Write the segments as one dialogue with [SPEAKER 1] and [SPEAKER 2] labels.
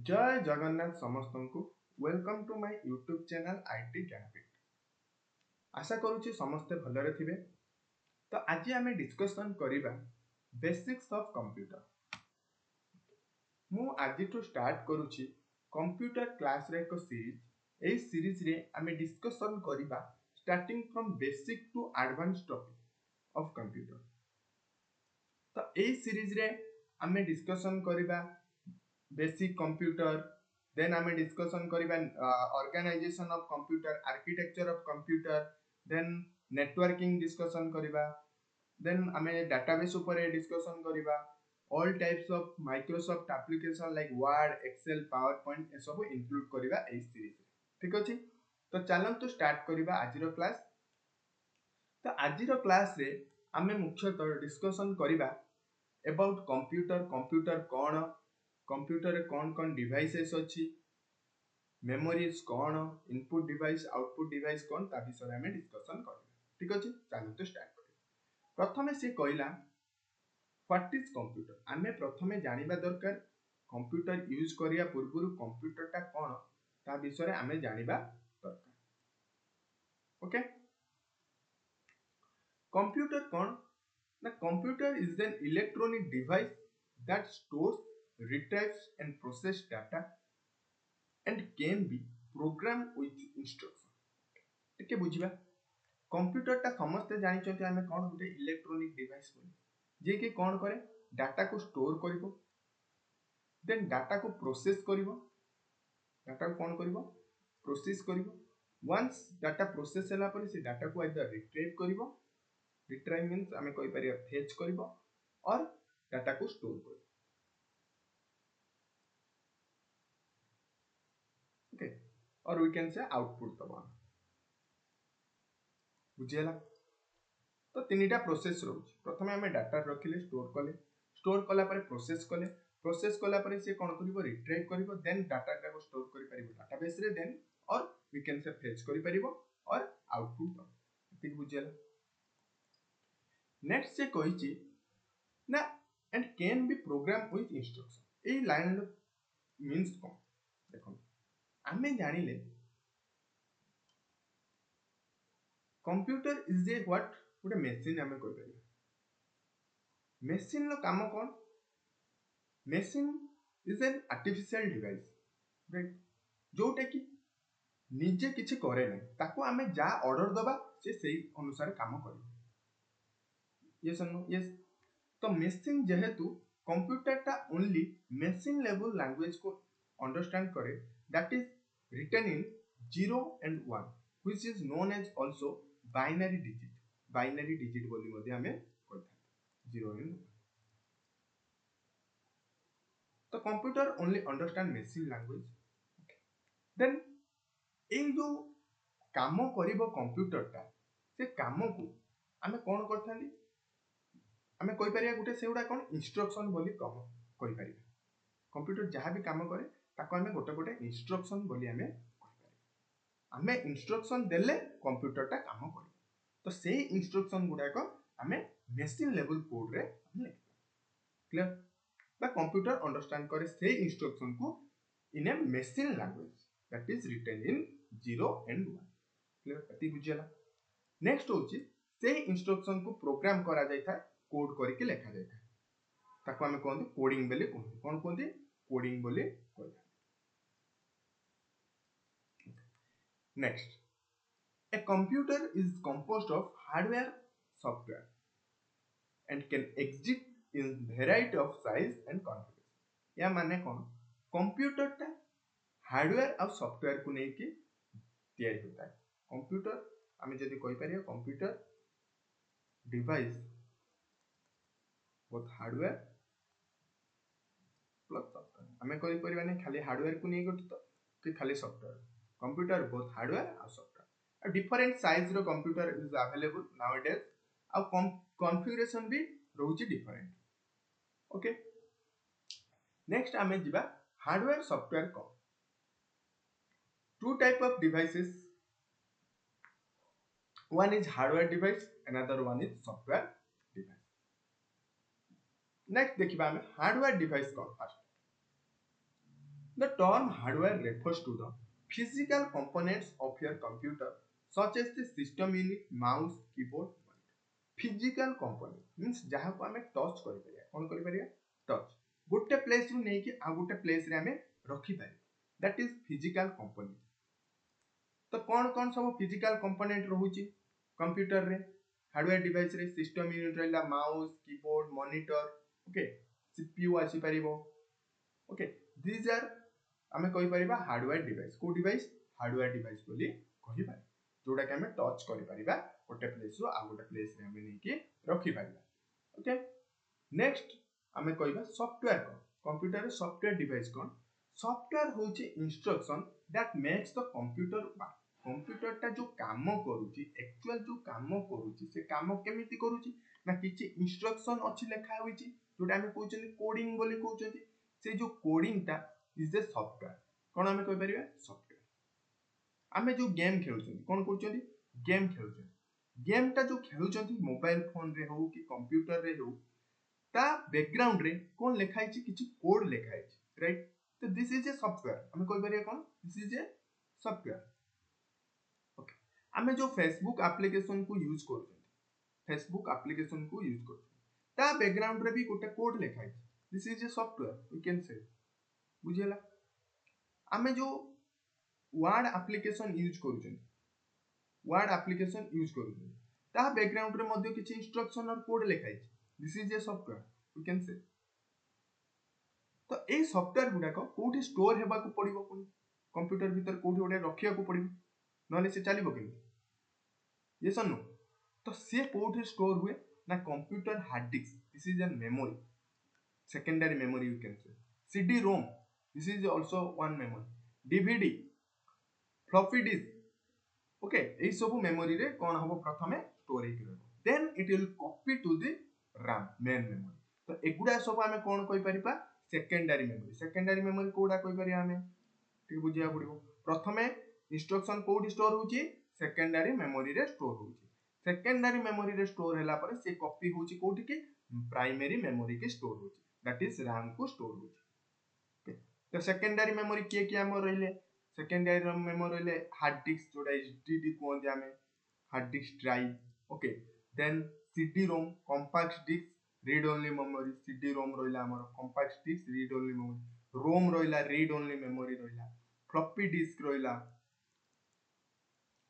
[SPEAKER 1] जय जगन्नाथ समस्त को welcome to my YouTube channel IT Gyanpeeth. आशा करूची समस्ते भलरे थिबे। तो आज आम डिस्कशन करिबा बेसिक्स ऑफ कंप्यूटर। मु आज स्टार्ट करूची कंप्यूटर क्लास रे एक सीरीज। एई सीरीज रे आम डिस्कशन करिबा starting from basic to advance topic of computer. तो एई सीरीज रे आम डिस्कशन करिबा बेसिक कंप्यूटर, देन आम डिस्कशन करिबा organisation of computer, architecture of computer, then networking discussion करिबा, देन आम डाटाबेस ऊपर डिस्कशन करिबा, all types of Microsoft application like Word, Excel, PowerPoint ए सब इंक्लूड करिबा ए सीरीज। ठीक अछि, तो चलंतु स्टार्ट करिबा आजिरो क्लास। तो आजिरो क्लास रे आम मुख्यतः डिस्कशन करिबा अबाउट कंप्यूटर। कंप्यूटर कौन, कंप्यूटर रे कौन कौन डिवाइसेस अच्छी, मेमोरीज कौन, इनपुट डिवाइस आउटपुट डिवाइस कौन, ता विषय में डिस्कशन करिबा। ठीक अछि, चलंतु स्टार्ट करिबा। प्रथमे से कहला व्हाट इज कंप्यूटर। आमे प्रथमे जानिबा दरकार कंप्यूटर यूज करिया पूर्व कंप्यूटर टा कौन ता विषय रे आमे जानिबा दरकार। ओके, कंप्यूटर कौन ना, computer is an electronic device that stores, retrieves and process data and can be programmed with instruction। टिके बुझिबा, कंप्यूटर टा समस्त जानि छथि आमे कोन होते इलेक्ट्रॉनिक डिवाइस बोली, जे कि कोन करे डाटा को स्टोर करिवो, देन डाटा को प्रोसेस करिवो, डाटा को कोन करिवो प्रोसेस करिवो। वंस डाटा प्रोसेस होला पर से डाटा को आइदर रिट्रीव करिवो, रिट्रीव मींस आमे कहि परिया फेच करिवो, और डाटा को स्टोर करिवो। ओके, और वी कैन से आउटपुट दबा। बुझियला, तो तीनटा प्रोसेस रहउछि। प्रथमे हमें डाटा रखिले, स्टोर कले, स्टोर कला पर प्रोसेस कले, प्रोसेस कला पर से कोन करिवो रिट्रीव करिवो, देन डाटा को स्टोर करि परिवो डाटाबेस रे, देन और वी कैन से फेच करि परिवो और आउटपुट दबा। ठीक बुझियला। नेक्स्ट से कहिछि ना and can be program with instruction. A line means कोन देखो, आमे जानिले कंप्यूटर इज ए व्हाट, गोटे मेसिन आमे कहि परिबा। मेसिन रो काम कोन, machine is an artificial device, right, जोटा कि निजे किछि करे नै, ताको आमे जा ऑर्डर दबा से सेही अनुसार काम करिवो। यस और नो, यस। तो मेसिन जेहेतु कंप्यूटर टा ओनली मेसिन लेवल लैंग्वेज को अंडरस्टैंड करे, that is written in 0 and 1 which is known as also binary digit. Binary digit बोली मध्ये हमें कहता 0 and 1। तो computer only understand machine language. Then ए जो काम करिवो कंप्यूटर टा, से काम को आमे कोन करथाली, आमे कहि परिया गुटे सेउडा कोन इंस्ट्रक्शन बोली कम कहि परिया। कंप्यूटर जहां भी काम करे ताको आमे गोटे गोटे इंस्ट्रक्शन बोली आमे कहि परिया। आमे इंस्ट्रक्शन देले कंप्यूटर टा काम करे, तो से इंस्ट्रक्शन गुडा को आमे मेसिन लेवल कोड रे हम लिखबा। क्लियर, द कंप्यूटर अंडरस्टैंड करे से इंस्ट्रक्शन को in a machine language that is written in 0 and 1। Clear, एति बुझियला। नेक्स्ट होची से इंस्ट्रक्शन को प्रोग्राम करा जाय था, कोड करके लिखा जाय था, ताको हमें कहते कोडिंग बोली कहते। कोन कहते कोडिंग बोली कहते। Next, a computer is composed of hardware, software and can exist in variety of size and configuration। या माने कोन, कंप्यूटर टा हार्डवेयर और सॉफ्टवेयर को लेके तैयारी होता है। कंप्यूटर हमें जदि कहि परिया computer device both hardware plus software. हमें कहि परिया नै खाली हार्डवेयर को नै गठित कि खाली सॉफ्टवेयर। कंप्यूटर बोथ हार्डवेयर और सॉफ्टवेयर। डिफरेंट साइज रो कंप्यूटर इज अवेलेबल नाउडेज, और कॉन्फ़िगरेशन भी रहउची डिफरेंट। ओके, नेक्स्ट हमें जिबा हार्डवेयर सॉफ्टवेयर को। Two type of devices, one is hardware device, another one is software device। Next देखिबा हमें हार्डवेयर डिवाइस को। First The term hardware refers to the physical components of your computer such as the system unit, mouse, keyboard. Physical component means जहाँ को हमें touch कर परिया कौन कर परिया टच गोटे प्लेस रु नहीं कि आ गोटे प्लेस रे हमें रखी पारे दैट इज फिजिकल कंपोनेंट। तो कौन सब फिजिकल कंपोनेंट रहउची कंप्यूटर रे हार्डवेयर डिवाइस रे सिस्टम यूनिट रहला mouse keyboard monitor okay CPU आसी परिबो ओके दीज आर आमे कहि परिबा हार्डवेयर डिवाइस को डिवाइस हार्डवेयर डिवाइस बोली कहि पारे जोडा के हमें टच करि परिबा गोटे प्लेस रु आ गोटे प्लेस रे हमें नै कि रखि परिबा ओके। नेक्स्ट आमे कहिबा सॉफ्टवेयर को कंप्यूटर रे सॉफ्टवेयर डिवाइस कोन सॉफ्टवेयर होची instruction that makes the computer work computer टा जो काम करूची एक्चुअल जो काम करूची से काम केमिति करूची ना किछि इंस्ट्रक्शन अछि लेखा होईची जोटा हमें कहउछन कोडिंग बोली कहउछन से जो कोडिंग टा इज ए सॉफ्टवेयर कोन हमें कहि परिबा सॉफ्टवेयर। आमे जो गेम खेलुछन कोन कहउछन गेम खेलुछन गेम टा जो खेलुछन मोबाइल फोन रे हो कि कंप्यूटर रे हो ता बैकग्राउंड रे कोन लेखाइछि किछि कोड लेखाइछि राइट। तो दिस इज ए सॉफ्टवेयर हमें कहि परिबा कोन this is a software okay. आमे जो फेसबुक एप्लीकेशन को यूज करछन फेसबुक एप्लीकेशन को यूज करछन ता बैकग्राउंड रे भी गोटे कोड लेखाइछि this is a software we can say बुझियला। आमे जो वर्ड एप्लीकेशन यूज करछन वर्ड एप्लीकेशन यूज करछन ता बैकग्राउंड रे मध्ये किछि इंस्ट्रक्शन और कोड लेखाइछि this is a software we can say. तो ए सॉफ्टवेयर गुडा को कोठी स्टोर हेबा को पड़िबो कोन कंप्यूटर भीतर कोठी ओडे रखिया को पड़िबो नले से चलिबो केमि यस और नो। तो से कोठी स्टोर हुए ना computer hard disk this is N memory secondary memory you can say cd rom this is also one memory dvd floppy disk okay ei सब memory रे कोन हबो प्रथमे स्टोर हे करबो then it will copy to the ram main memory। तो एगुडा सब हमें कोन कहि परिबा secondary memory कोडा कहि परिया हमें ठीक बुझिया पड़िबो प्रथमे इंस्ट्रक्शन कोड स्टोर होची secondary memory रे स्टोर होची secondary memory रे स्टोर हैला पर से कॉपी होची कोठी के प्राइमरी मेमोरी के स्टोर होची दैट इज रैम को स्टोर होची। तो सेकेंडरी मेमोरी के हम रहिले सेकेंडरी मेमोरी रहिले हार्ड डिस्क जोडा एचडीडी कोन हमें hard disk drive okay then CD ROM compact disc read only memory CD ROM रहिला हमर compact disc read only memory रोम रहिला रीड ओनली मेमोरी रहिला फ्लॉपी डिस्क रहिला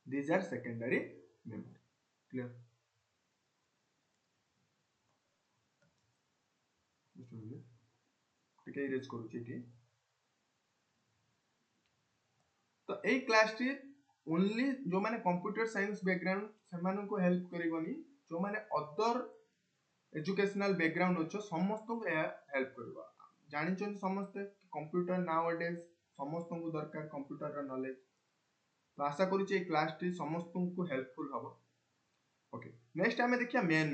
[SPEAKER 1] these are secondary memory clear। टिके erase करूची एठी। तो ए क्लास टी ओनली जो माने कंप्यूटर साइंस बैकग्राउंड से माने को हेल्प करिवनी जो माने अदर एजुकेशनल बैकग्राउंड अछि समस्त को हेल्प करबा जानि छन समस्त कंप्यूटर नाउ डेज समस्त को दरकार कंप्यूटर रा नॉलेज। तो आशा करूची ए क्लास टी समस्त को हेल्पफुल हबो ओके। नेक्स्ट हमें देखिया मेन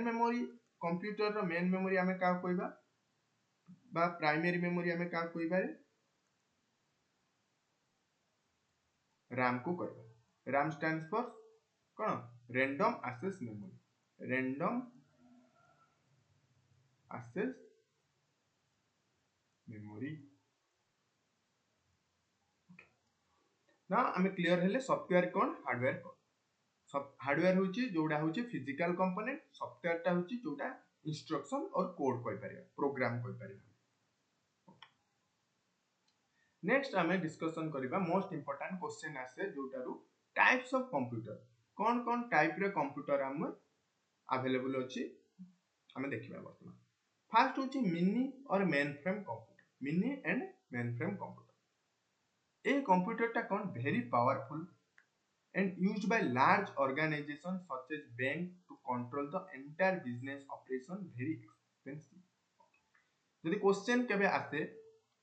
[SPEAKER 1] मेमोरी कंप्यूटर रा मेन मेमोरी हमें का कहबा बा प्राइमरी मेमोरी हमें का कहबा RAM को कहबा RAM स्टैंड्स फॉर कोन random access memory random access memory ना हमें क्लियर हेले सॉफ्टवेयर कोन हार्डवेयर कोन सब हार्डवेयर होची जोडा होची फिजिकल कंपोनेंट सॉफ्टवेयर टा होची जोडा इंस्ट्रक्शन और कोड कहि परिया प्रोग्राम कहि परिया। नेक्स्ट हमें डिस्कशन करिबा मोस्ट इंपोर्टेंट क्वेश्चन आसे जोटारू टाइप्स ऑफ कंप्यूटर कोन टाइप रे कंप्यूटर हम अवेलेबल अछि हमें देखिबा वर्तमान। फर्स्ट होची मिनी और mainframe computer mini and mainframe computer ए कंप्यूटर टा कोन very powerful and used by large organizations such as bank to control the entire business operation very expensive। जदि क्वेश्चन केबे आसे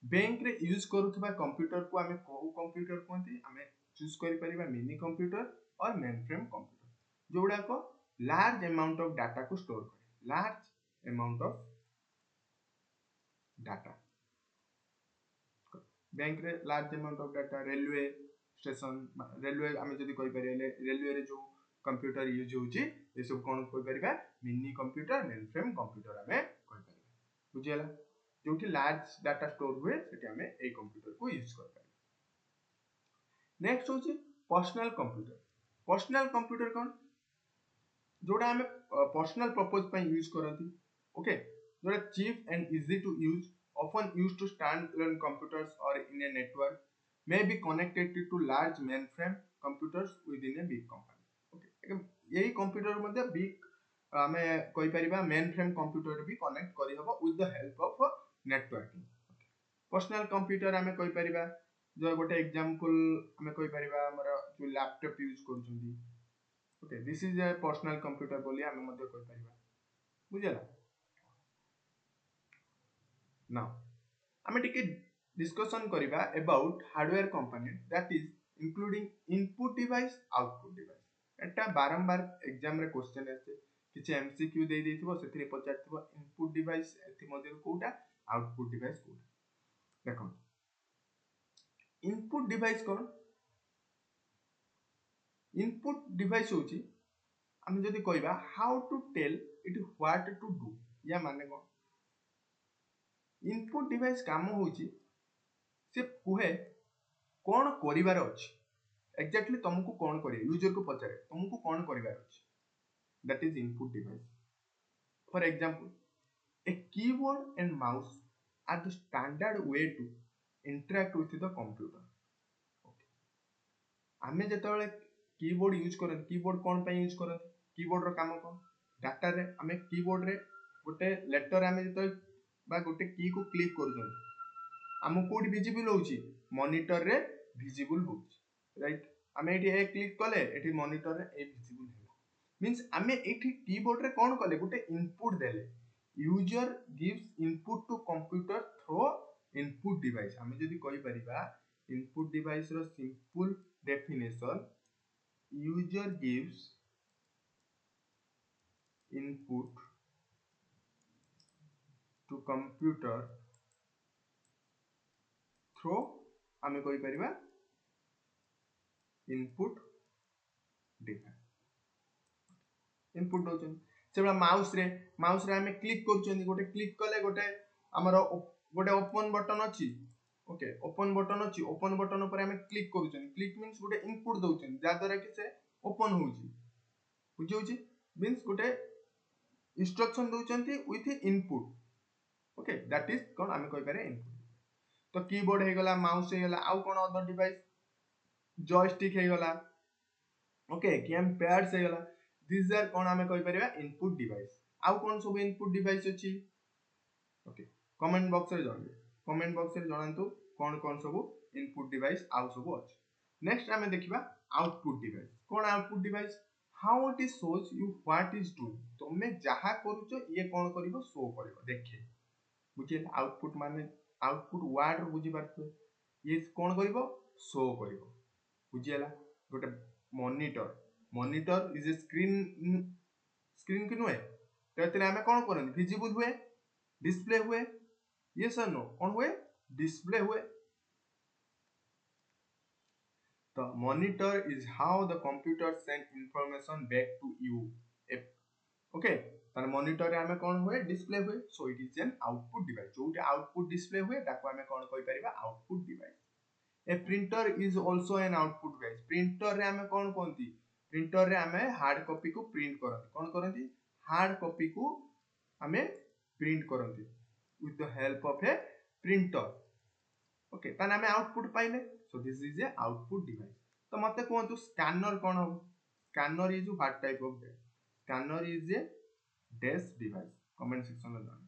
[SPEAKER 1] बैंक रे use करूथबा computer को हमें को कंप्यूटर कोंती हमें चूज करि परिबा मिनी कंप्यूटर और मेन फ्रेम कंप्यूटर जोडा को लार्ज अमाउंट ऑफ डाटा को स्टोर करे large amount of data bank रे large amount of data railway station railway आमे जदी कोइ परिले रेलवे रे जो कंप्यूटर यूज होची ए सब कोन कोइ परिबा mini computer mainframe computer आमे कोइ परिबा बुझियला। जो कि लार्ज डाटा स्टोर हुए सेठी हमें ए कंप्यूटर को यूज कर पाए। नेक्स्ट होची पर्सनल कंप्यूटर। पर्सनल कंप्यूटर कौन जोड़ा हमें पर्सनल पर्पस पे यूज करती। ओके, जोड़ा cheap and easy to use, often used to standalone computers or in a network, may be connected to large mainframe computers within a big company. Okay, यही computer मध्ये big आमे कोइ परिबा main frame computer भी connect करि हबो with the help of networking. Personal computer आमे कोइ परिबा जो गोटे एग्जांपल आमे कोइ परिबा हमर जो लैपटॉप यूज करछुंदी। Okay, this is a personal computer बोली आमे मध्ये कोइ परिबा, बुझला। नाउ आमे टिके डिस्कशन करिबा about hardware component that is including input device output device. एटा बारंबार एग्जाम रे क्वेश्चन आसे, किछ एमसीक्यू दे देथिबो सेथिरे पचारथिबो इनपुट डिवाइस एथि मध्ये कोउटा, आउटपुट डिवाइस कोउटा। देखो इनपुट डिवाइस कोन, इनपुट डिवाइस होची हम जदि कहबा how to tell it what to do, या माने कोन इनपुट डिवाइस काम होची से कुहे कौन करिवार अछि, एक्जेक्टली तुमको कौन करिए, यूजर को पचारे तुमको कौन करिवार अछि, that is input device. For example a keyboard and mouse are the standard way to interact with the computer. आमे जेतबेले कीबोर्ड यूज करन, कीबोर्ड कौन पे यूज करन, कीबोर्ड रो काम कोन, डाटा रे आमे कीबोर्ड रे गोटे लेटर आमे जेतबेले बा गोटे की को क्लिक करछन आम कोड विजिबल होची, मॉनिटर रे विजिबल होची, राइट। आमे एठी ए क्लिक कले एठी मॉनिटर रे ए विजिबल होला, मींस आमे एठी कीबोर्ड रे कोन कले गोटे इनपुट देले, user gives input to computer through input device. आमे जदी कहि परिबा इनपुट डिवाइस रो simple definition, user gives input to computer through आमे कहि परिबा इनपुट डिवाइस, इनपुट दोचन सेबा माउस रे आमे क्लिक करछन, गोटे क्लिक कले गोटे हमर गोटे ओपन बटन अछि। ओके, ओपन बटन अछि, ओपन बटन ऊपर आमे क्लिक करछन, क्लिक मींस गोटे इनपुट दोचन जा द्वारा कि से ओपन होउची, बुझौची, मींस गोटे इंस्ट्रक्शन दोचंती with input. Okay, that is कोन आमे कहि पारे इनपुट। तो कीबोर्ड हे गला, माउस हे गला, आउ कोन अदर डिवाइस, जॉयस्टिक हे गला, ओके, गेम पैड्स हे गला, दिस आर कोन आमे कहि परिबा इनपुट डिवाइस। आउ कोन सब इनपुट डिवाइस अछि, ओके, कमेंट बॉक्स रे जणाबे, कमेंट बॉक्स रे जणांतु कोन कोन सब इनपुट डिवाइस आउ सब अछि। नेक्स्ट आमे देखिबा output device. Cone output device, how it is shows you what is doing, तुमे जहा करूचो ये कोन करिवो, शो करिवो, देखे, बुझिए। आउटपुट माने आउटपुट वर्ड रो बुझि पारथु, ये कोन करिवो, शो करिवो, बुझिएला। गोटे monitor, monitor is a screen, screen कि नुए तो एतले आमे कोन करन, विजिबल हुए, डिस्प्ले हुए, यस और नो, कोन हुए, डिस्प्ले हुए। The monitor is how the computer send information back to you. Okay, तार मॉनिटर रे हमें कोन हुए, डिस्प्ले हुए, so it is an output device. जोटे आउटपुट डिस्प्ले हुए ताको हमें कोन कहि परिबा, output device. A printer is also an output device. Printer रे हमें कोन कोंती, प्रिंटर रे हमें हार्ड कॉपी को प्रिंट करंती, कोन करंती, हार्ड कॉपी को हमें प्रिंट करंती with the help of a printer. Okay, ताने हमें आउटपुट पाइले, so this is A output device. तो मते कोंतु स्कैनर कोन हो, scanner is what type of device, scanner is a desk device, comment section में जान।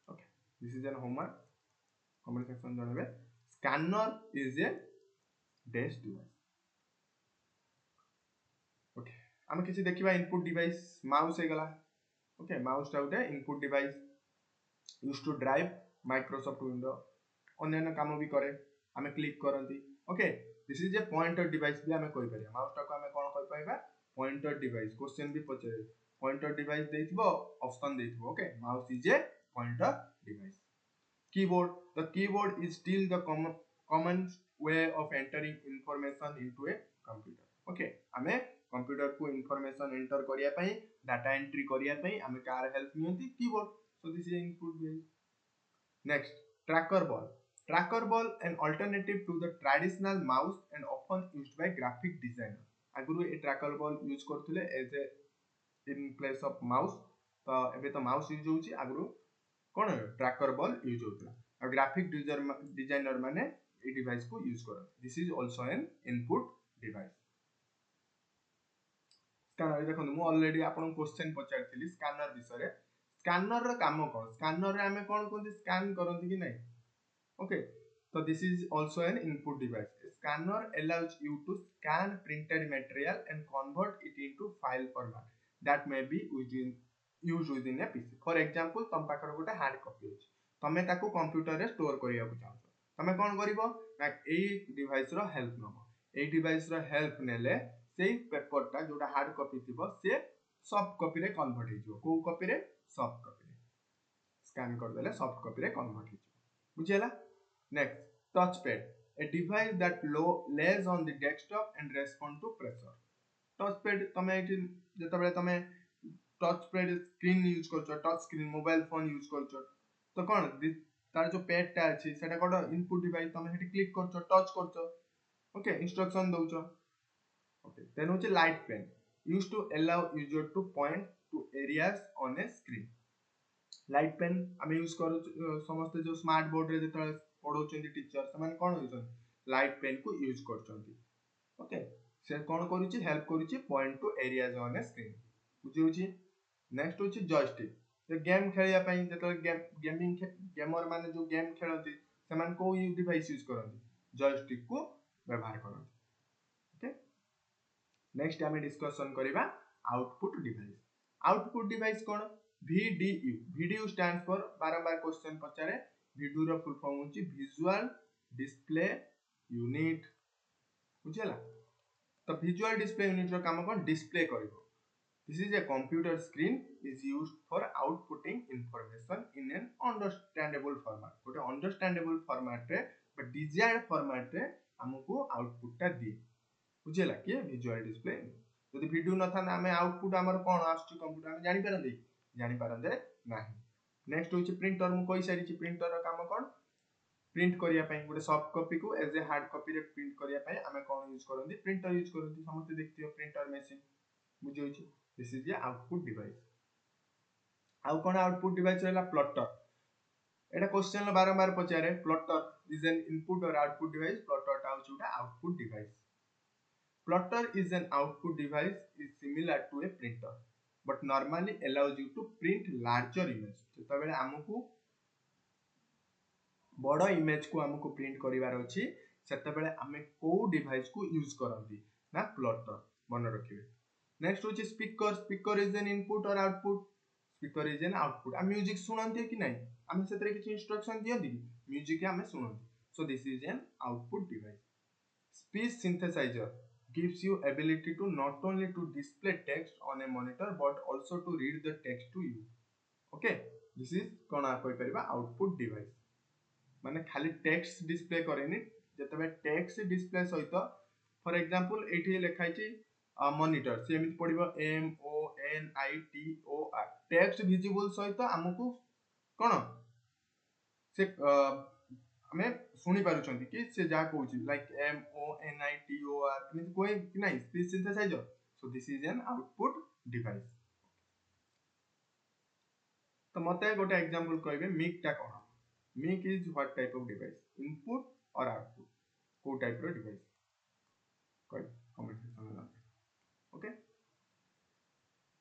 [SPEAKER 1] Okay, this is an homework, comment section जानबे, scanner is a desk device. Okay, हम किसी देखिबा इनपुट डिवाइस, माउस हे गला। ओके, माउस टा उटे input device use to drive Microsoft window, अन्य काम भी करे, हमें क्लिक करंती। Okay, this is a pointer device भी हमें कहि परिया, माउस टा को हमें कोन कहि पाइबा, पॉइंटर डिवाइस। क्वेश्चन भी पचरे, पॉइंटर डिवाइस देथिबो, ऑप्शन देथिबो। Okay, mouse is a pointer device. Keyboard, the keyboard is still the common way of entering information into a computer. Okay, हमें कंप्यूटर को इंफॉर्मेशन एंटर करिया पई, डाटा एंट्री करिया पई हमें कार हेल्प नियंती keyboard. So this is input device. Next, tracker ball. Tracker ball an alternative to the traditional mouse and often used by graphic designer. आगुरु ए tracker ball यूज करथुले as a in place of mouse, तो एबे तो mouse use होउची, आगुरु कोन tracker ball use होतला आ ग्राफिक डिजाइनर माने ए डिवाइस को यूज करन. This is also an input device. Scanner देखो मु ऑलरेडी आपन क्वेश्चन पचारथिली स्कैनर विषय रे. स्कैनर रो काम कोन, स्कैनर रे हमें कोन कोन स्कैन करंती कि नै. Okay, so this is also an input device. A scanner allows you to scan printed material and convert it into file format that may be used within a PC. For example, तुम पाखर गोटे hard copy अछि, तमे ताको computer रे store करिया को चाहछो, तमे कोन करिवो ना एई डिवाइस रो हेल्प नबो. एई डिवाइस रो हेल्प नेले सेई पेपर टा जोटा हार्ड कॉपी थिबो से सॉफ्ट कॉपी रे कन्वर्ट हिजो. को कॉपी रे? सॉफ्ट कॉपी रे. स्कैन कर देले सॉफ्ट कॉपी रे कन्वर्ट हिजो. बुझियला. Next, touchpad, a device that lays on the desktop and respond to pressure. Touchpad तमे एठी जेतबेले तमे touchpad स्क्रीन यूज करछो, touch screen mobile phone use करछो, तो कोन तार जो पैड टा अछि सेटा कोड इनपुट डिवाइस. तमे हेठी क्लिक करछो, टच करछो, ओके, इंस्ट्रक्शन दउछो. ओके, देन होचे light pen, used to allow user to point to areas on a screen. Light pen आम यूज कर समस्त जो स्मार्ट बोर्ड रे जेतले पढौचंदी टीचर से माने कोन यूज लाइट पेन को यूज करचंदी. ओके, से कोन करूची हेल्प करूची point to areas on a screen. बुझियोची. नेक्स्ट होची जॉयस्टिक. जे गेम खेलिया पई जेतले गेमिंग गेमर माने जो गेम खेलंती से माने को डिवाइस यूज करंती, जॉयस्टिक को व्यवहार करंती. ओके, नेक्स्ट आमे डिस्कशन करिबा output device. Output device cone? VDU. VDU stands for बारंबार क्वेश्चन पचारे. VDU रो फुल फॉर्म होची विजुअल डिस्प्ले यूनिट. बुझियला. तो विजुअल डिस्प्ले यूनिट रो काम कोन? Display करिवो. This is a computer screen is used for outputting information in an understandable format. गोटे understandable format रे but desired format रे हमको output टा दिए. बुझियला कि विजुअल डिस्प्ले. यदि वीडियो न था हमें आउटपुट हमर कोन आस्ती कंप्यूटर हम जानि परंदे नाही. नेक्स्ट होची प्रिंटर. मु कहि सारी छी प्रिंटर रो काम कोन? प्रिंट करिया पई गोटे सॉफ्ट कॉपी को एज ए हार्ड कॉपी रे प्रिंट करिया पई हमें कोन यूज करंदी? प्रिंटर यूज करंदी. समस्त देखतियो प्रिंटर मशीन. बुझियो छी. This is the output device. आउ कोन आउटपुट डिवाइस रहला? प्लॉटर. एटा क्वेश्चन लो बारंबार पचारे. प्लॉटर इज एन इनपुट और आउटपुट डिवाइस. प्लॉटर टा होची उटा output device. Plotter is an output device is similar to a printer but normally allows you to print larger image. जेतबेले हमकु बड़ इमेज को हमकु प्रिंट करिवार अछि सेतबेले हमें को डिवाइस को यूज करंती ना प्लॉटर. मन रखिबे. नेक्स्ट होची speaker. Speaker is an input और output. Speaker is an output. हम म्यूजिक सुनंती कि नहीं? हम सेतरे किछ इंस्ट्रक्शन दियंती म्यूजिक हम सुनंती. So this is an output device. Speech synthesizer gives you ability to not only to display text on a monitor but also to read the text to you. Okay, this is कोन कोइ परिबा output device. माने खाली text display करेनी, जतबे text display सहित for example एठी लिखाइ छी monitor से एमिति पडिबो MONITOR. टेक्स्ट विजिबल सहित हमकु कोन से हमें सुनी पारुछंती कि से जा कहूची लाइक MONITOR एमिति कोइ कि नाही speech synthesiser. So this is an output device. तो मते गोटे एग्जांपल कहबे मिक टा कोन? Mic is what type of device? Input और आउटपुट को टाइप रो डिवाइस? कोइ कमेंट सेक्शन में. ओके,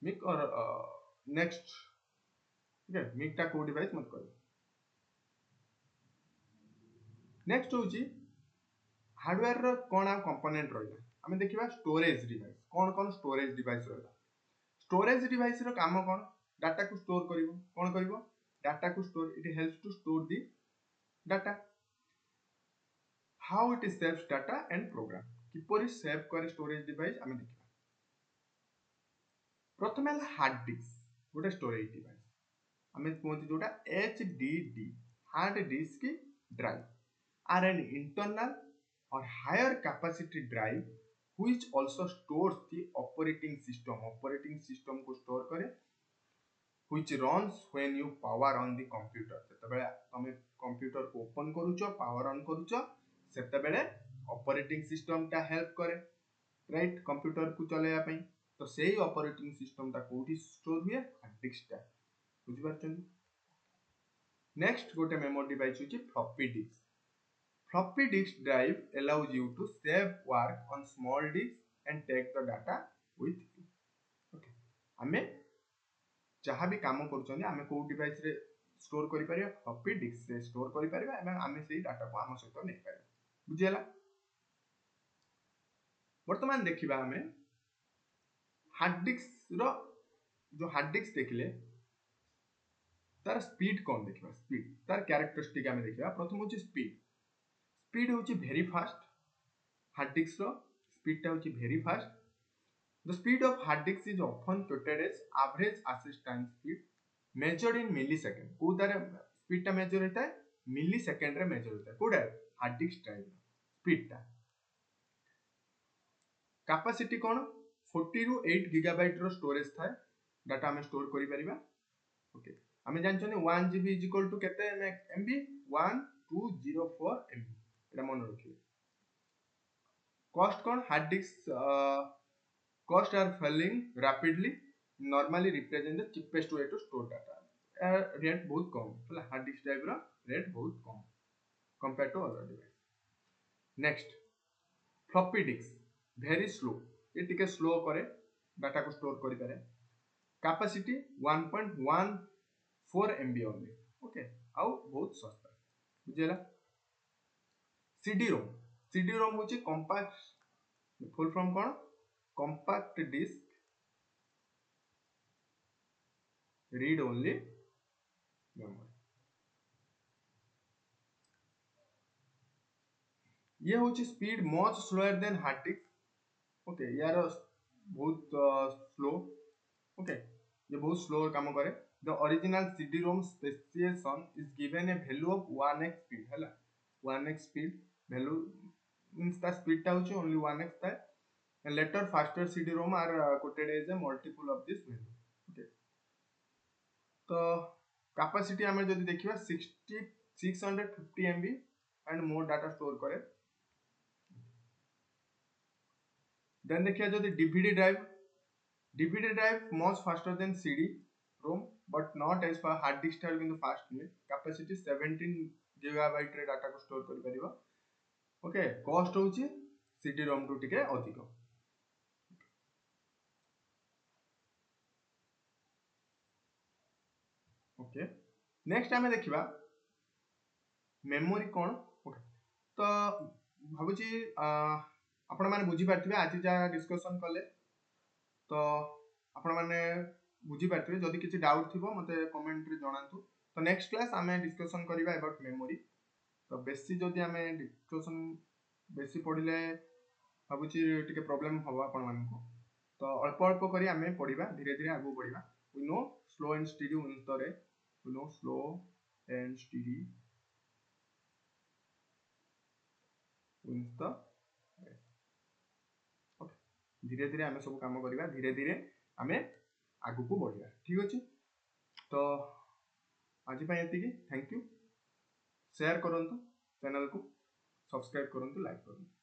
[SPEAKER 1] मिक और नेक्स्ट. ओके, मिक टा को डिवाइस मत कहबे. नेक्स्ट होची हार्डवेयर रो कोन आ कंपोनेंट रहला. हमें देखिबा स्टोरेज डिवाइस. कोन स्टोरेज डिवाइस रहला. स्टोरेज डिवाइस रो काम कोन? डाटा को स्टोर करिवो. कोन करिवो? डाटा को store. It helps to store the data. How it saves data and program. किपरि सेव करे स्टोरेज डिवाइस हमें देखिबा. प्रथम है हार्ड डिस्क. गोटे स्टोरेज डिवाइस हमें कोनती जोटा HDD hard disk drive are an internal or higher capacity drive which also stores the operating system. Operating system को store करे which runs when you power on the computer. सेतबेले तमे computer को open करूचो power on करूचो सेतबेले operating system टा help करे right computer को चलेया पई तो सेही ऑपरेटिंग सिस्टम टा कोठी स्टोर हुए हार्ड डिस्क टा बुझि पारछन नेक्स्ट गोटे मेमोरी डिवाइस होची floppy disk floppy disk drive allows you to save work on small disks and take the data with you okay हमें जहाँ भी काम करूछन हमें को डिवाइस रे स्टोर करि परिया फ्लॉपी डिस्क रे स्टोर करि परिबा एवं हमें सेही डाटा को हम सहित नै परिबा बुझियला वर्तमान देखिबा हमें हार्ड डिस्क रो जो हार्ड डिस्क देखिले तार स्पीड कोन देखिबा स्पीड तार कैरेक्टरिस्टिक हमें देखिबा प्रथम होची स्पीड स्पीड होची वेरी फास्ट हार्ड डिस्क रो स्पीड ता होची very fast the speed of hard disk is often quoted as average access time speed measured in millisecond को तार स्पीड ता मेजर होता है मिलीसेकंड रे मेजर होता है कोडा हार्ड डिस्क ड्राइव स्पीड ता कैपेसिटी कोन 40 रु 8 गीगाबाइट रो स्टोरेज थाए डाटा हमें स्टोर करि परिबा ओके हमें जानछने 1 जीबी इज इक्वल टू केते एमबी 1204 एमबी एटा मन रखिए cost cone hard disk cost are falling rapidly normally represent the cheapest way to store data rate बहुत कम है हार्ड डिस्क ड्राइव रा रेट बहुत कम compare to other device next floppy disk very slow ये टिके स्लो करे data को स्टोर करि पारे कैपेसिटी 1.14 एमबी ओनली ओके आउ बहुत सस्ता बुझेला सीडी रोम होची compact full from cone compact disk read only memory ये होची speed much slower then hard disk okay यार बहुत स्लो ओके ये बहुत स्लो काम करे the original CD ROM specification is given A value of 1x speed हैला 1x speed value means the speed ता होची ओनली 1x था and later faster CD-ROM are quoted as a multiple of this value. Okay. तो capacity हमें जदि देखिबा 650 MB and more data store करे then देखिया जदि DVD drive much faster than CD-ROM but not as far hard disk drive किंतु fast नुहे capacity 17 GB रे डाटा को स्टोर करि परिबा ओके कॉस्ट होची CD-ROM टू टिके अधिक ओके नेक्स्ट आमे देखिबा मेमोरी कोन ओके तो भाबुची आपण माने बुझी पारथिबे आज जा डिस्कशन कले तो आपण माने बुझी पारथिबे जदि किछि डाउट थिबो मते कमेंट रे जणांतु तो नेक्स्ट क्लास आमे डिस्कशन करिबा अबाउट मेमोरी तो बेसी जदि आमे डिस्कशन बेसी पढिले भाबुची टिके प्रॉब्लम हबो आपण मानको तो अल्प अल्प करी आमे पढिबा धीरे धीरे आगु पढिबा we know slow and steady उनतरे we know slow and steady उनत ओके धीरे धीरे आमे सब काम करिबा धीरे धीरे आमे आगु को बढ़िबा ठीक अछि तो आज पय एति की थैंक यू शेयर करंतु चैनल को सब्सक्राइब करंतु लाइक करंतु